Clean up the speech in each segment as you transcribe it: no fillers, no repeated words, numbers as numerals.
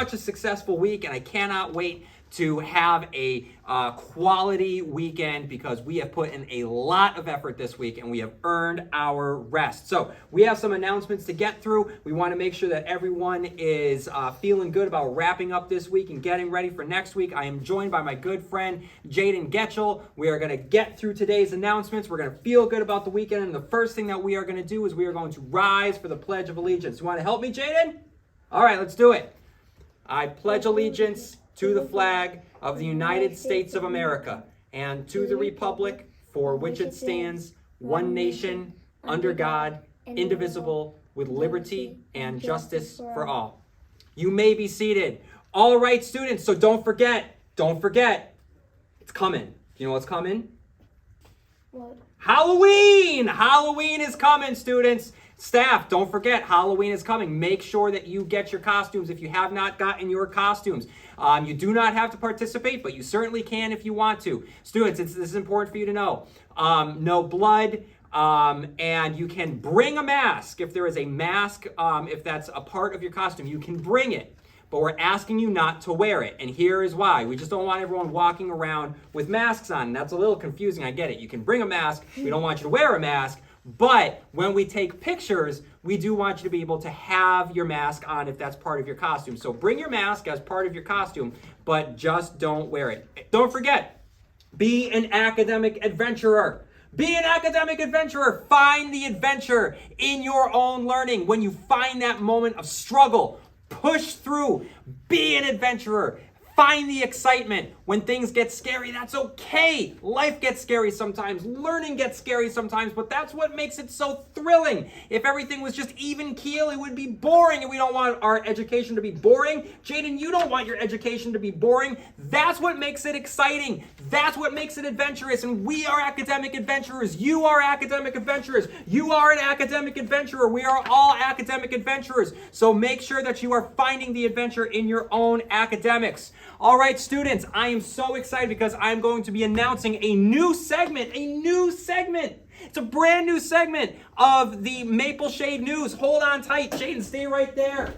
such a successful week, and I cannot wait to have a quality weekend because we have put in a lot of effort this week and we have earned our rest. So we have some announcements to get through. We want to make sure that everyone is feeling good about wrapping up this week and getting ready for next week. I am joined by my good friend Jaden Getchell. We are going to get through today's announcements. We're going to feel good about the weekend, and the first thing that we are going to do is we are going to rise for the Pledge of Allegiance. You want to help me, Jaden? All right, let's do it. I pledge allegiance to the flag of the United States of America and to the republic for which it stands, one nation, under God, indivisible, with liberty and justice for all. You may be seated. All right, students, so don't forget, it's coming. You know what's coming? What? Halloween! Halloween is coming, students. Staff, don't forget, Halloween is coming. Make sure that you get your costumes if you have not gotten your costumes. You do not have to participate, but you certainly can if you want to. Students, this is important for you to know. No blood, and you can bring a mask. If there is a mask, if that's a part of your costume, you can bring it. But we're asking you not to wear it. And here is why. We just don't want everyone walking around with masks on. That's a little confusing, I get it. You can bring a mask. We don't want you to wear a mask. But when we take pictures, we do want you to be able to have your mask on if that's part of your costume. So bring your mask as part of your costume, but just don't wear it. Don't forget, be an academic adventurer. Be an academic adventurer. Find the adventure in your own learning. When you find that moment of struggle, push through. Be an adventurer. Find the excitement. When things get scary, that's okay. Life gets scary sometimes. Learning gets scary sometimes, but that's what makes it so thrilling. If everything was just even keel, it would be boring, and we don't want our education to be boring. Jaden, you don't want your education to be boring. That's what makes it exciting. That's what makes it adventurous, and we are academic adventurers. You are academic adventurers. You are an academic adventurer. We are all academic adventurers. So make sure that you are finding the adventure in your own academics. All right, students, I am so excited because I'm going to be announcing a new segment. It's a brand new segment of the Mapleshade News. Hold on tight. Jaden, stay right there.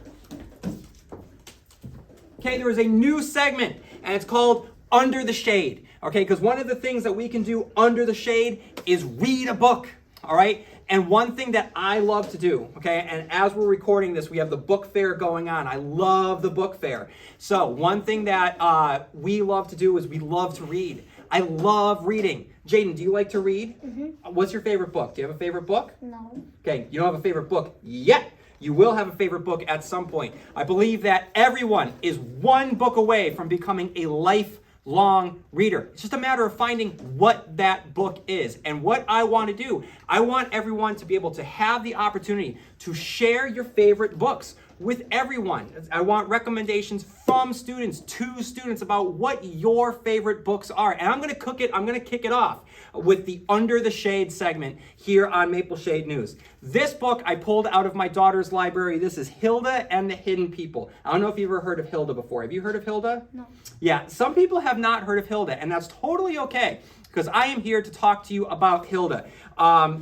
Okay, there is a new segment, and it's called Under the Shade. Okay, because one of the things that we can do under the shade is read a book. All right? And one thing that I love to do, okay, and as we're recording this, we have the book fair going on. I love the book fair. So one thing that we love to do is we love to read. I love reading. Jaden, do you like to read? Mm-hmm. What's your favorite book? Do you have a favorite book? No. Okay, you don't have a favorite book yet. You will have a favorite book at some point. I believe that everyone is one book away from becoming a lifelong reader. It's just a matter of finding what that book is. And what I want to do, I want everyone to be able to have the opportunity to share your favorite books with everyone. I want recommendations from students to students about what your favorite books are. And I'm going to kick it off with the Under the Shade segment here on Mapleshade News. This book I pulled out of my daughter's library. This is Hilda and the Hidden People. I don't know if you've ever heard of Hilda before. Have you heard of Hilda? No. Yeah, some people have not heard of Hilda, and that's totally okay, because I am here to talk to you about Hilda.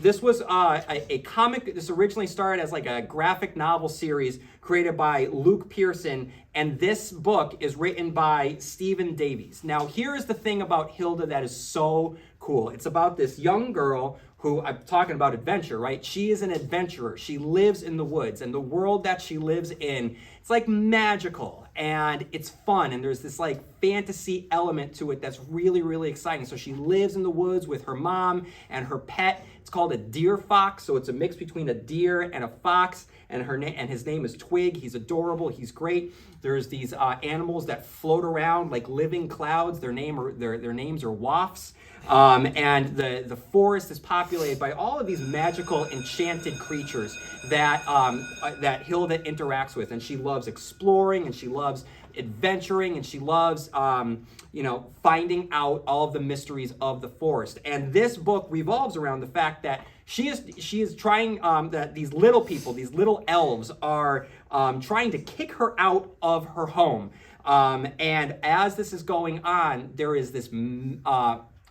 This was a comic. This originally started as like a graphic novel series created by Luke Pearson, and this book is written by Stephen Davies. Now, here's the thing about Hilda that is so cool. It's about this young girl who, I'm talking about adventure, right? She is an adventurer. She lives in the woods, and the world that she lives in, it's like magical, and it's fun, and there's this like fantasy element to it that's really, really exciting. So she lives in the woods with her mom and her pet. It's called a deer fox, so it's a mix between a deer and a fox, and his name is Twig. He's adorable. He's great. There's these animals that float around like living clouds. Their names are wafts. And the forest is populated by all of these magical, enchanted creatures that Hilda interacts with, and she loves exploring, and she loves adventuring, and she loves finding out all of the mysteries of the forest. And this book revolves around the fact that she is trying that these little people, these little elves, are trying to kick her out of her home. And as this is going on, there is this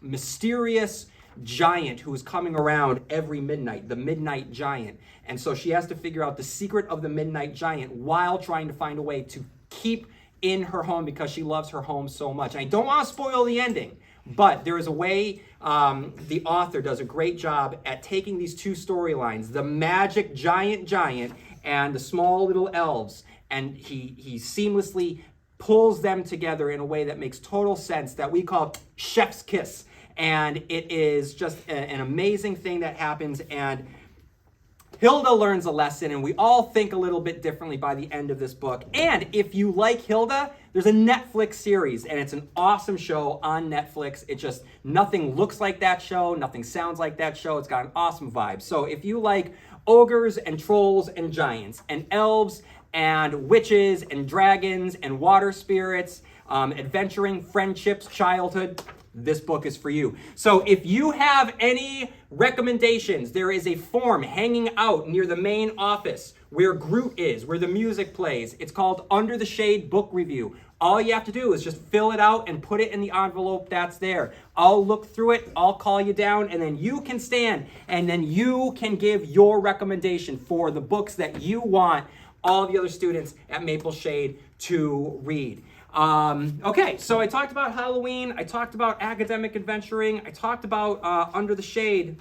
mysterious giant who is coming around every midnight, the Midnight Giant. And so she has to figure out the secret of the Midnight Giant while trying to find a way to keep in her home because she loves her home so much. And I don't want to spoil the ending, but there is a way the author does a great job at taking these two storylines, the magic giant and the small little elves, and he seamlessly pulls them together in a way that makes total sense, that we call chef's kiss. And it is just an amazing thing that happens, and Hilda learns a lesson, and we all think a little bit differently by the end of this book. And if you like Hilda, there's a Netflix series, and it's an awesome show on Netflix. It just, nothing looks like that show, nothing sounds like that show. It's got an awesome vibe. So if you like ogres and trolls and giants and elves and witches and dragons and water spirits, adventuring, friendships, childhood, this book is for you. So if you have any recommendations, there is a form hanging out near the main office where Groot is, where the music plays. It's called Under the Shade Book Review. All you have to do is just fill it out and put it in the envelope that's there. I'll look through it, I'll call you down, and then you can stand, and then you can give your recommendation for the books that you want all the other students at Mapleshade to read. Okay, so I talked about Halloween, I talked about academic adventuring, I talked about Under the Shade.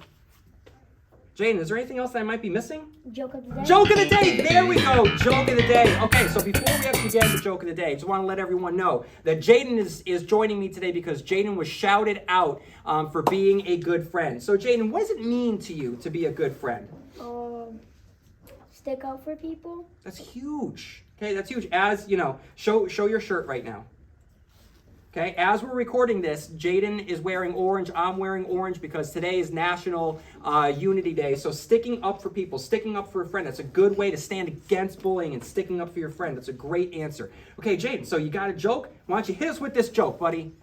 Jaden, is there anything else that I might be missing? Joke of the day. Joke of the day, there we go, joke of the day. Okay, so before we actually get into joke of the day, I just want to let everyone know that Jaden is joining me today because Jaden was shouted out for being a good friend. So Jaden, what does it mean to you to be a good friend? Stick up for people. That's huge. Okay, that's huge. As you know, show your shirt right now. Okay, as we're recording this, Jaden is wearing orange. I'm wearing orange because today is National Unity Day. So sticking up for people, sticking up for a friend, that's a good way to stand against bullying and sticking up for your friend. That's a great answer. Okay, Jaden, so you got a joke? Why don't you hit us with this joke, buddy?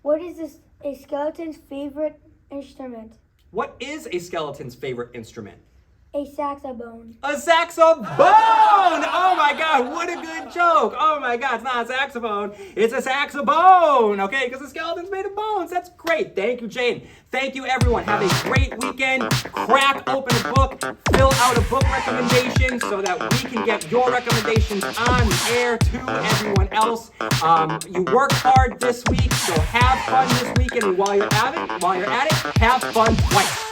What is a skeleton's favorite instrument? What is a skeleton's favorite instrument? A saxophone. A saxophone! Oh my God, what a good joke! Oh my God, it's not a saxophone, it's a saxophone! Okay, because the skeleton's made of bones. That's great. Thank you, Jane. Thank you, everyone. Have a great weekend. Crack open a book, fill out a book recommendation so that we can get your recommendations on the air to everyone else. You worked hard this week, so have fun this weekend, and while you're at it, have fun twice.